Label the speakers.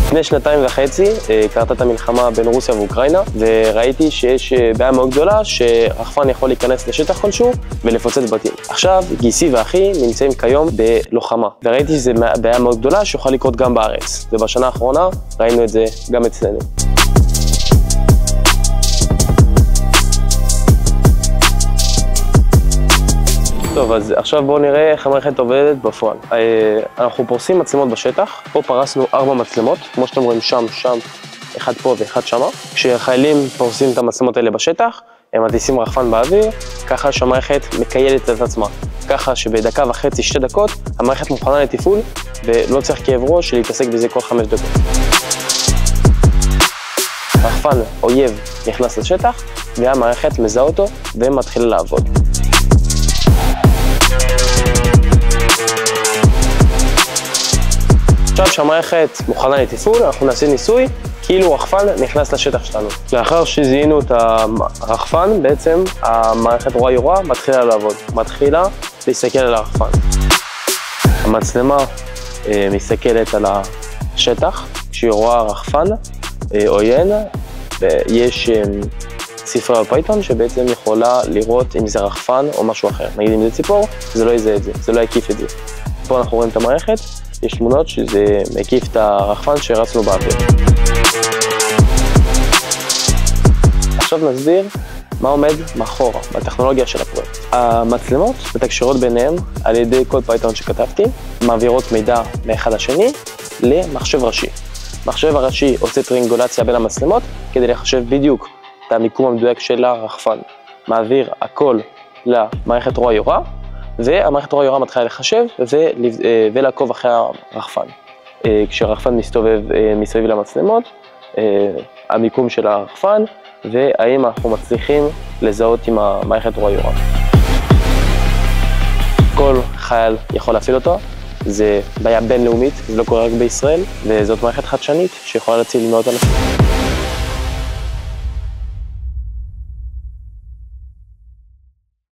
Speaker 1: לפני 2.5 קרתה את המלחמה בין רוסיה ואוקראינה, וראיתי שיש בעיה מאוד גדולה שרחפן יכול להיכנס לשטח כלשהו ולפוצץ בתים. עכשיו גיסי ואחי נמצאים כיום בלוחמה, וראיתי שזו בעיה מאוד גדולה שיכולה לקרות גם בארץ, ובשנה האחרונה ראינו את זה גם אצלנו. טוב, אז עכשיו בואו נראה איך המערכת עובדת בפועל. אנחנו פורסים מצלמות בשטח, פה פרסנו 4 מצלמות, כמו שאתם רואים שם, אחד פה ואחד שמה. כשחיילים פורסים את המצלמות האלה בשטח, הם מטיסים רחפן באוויר, ככה שהמערכת מקיילת את עצמה. ככה שבדקה וחצי, 2 דקות, המערכת מוכנה לתפעול, ולא צריך כאב ראש להתעסק בזה כל 5 דקות. רחפן אויב נכנס לשטח, והמערכת מזהה אותו ומתחילה לעבוד. עכשיו שהמערכת מוכנה לתפעול, אנחנו נעשה ניסוי כאילו רחפן נכנס לשטח שלנו. לאחר שזיהינו את הרחפן, בעצם המערכת רואה יורה מתחילה לעבוד, מתחילה להסתכל על הרחפן. המצלמה מסתכלת על השטח, כשהיא רואה רחפן עוין, ויש ספרה בפייתון שבעצם יכולה לראות אם זה רחפן או משהו אחר. נגיד אם זה ציפור, זה לא יזהה את זה, זה לא יקיף את זה. פה אנחנו רואים את המערכת, יש תמונות שזה מקיף את הרחפן שרצנו באוויר. עכשיו נסביר מה עומד מאחור בטכנולוגיה של הפרויקט. המצלמות מתקשרות ביניהם על ידי קוד פייתון שכתבתי, מעבירות מידע מאחד לשני למחשב ראשי. מחשב הראשי עושה טרינגולציה בין המצלמות כדי לחשב בדיוק את המיקום המדויק של הרחפן. מעביר הכל למערכת רואה יורה, והמערכת רואה יורה מתחילה לחשב ולעקוב אחרי הרחפן. כשהרחפן מסתובב מסביב למצלמות, המיקום של הרחפן, והאם אנחנו מצליחים לזהות עם המערכת רואה יורה. כל חייל יכול להפעיל אותו, זה בעיה בינלאומית, זה לא קורה רק בישראל, וזאת מערכת חדשנית שיכולה להציל מאות אלפים.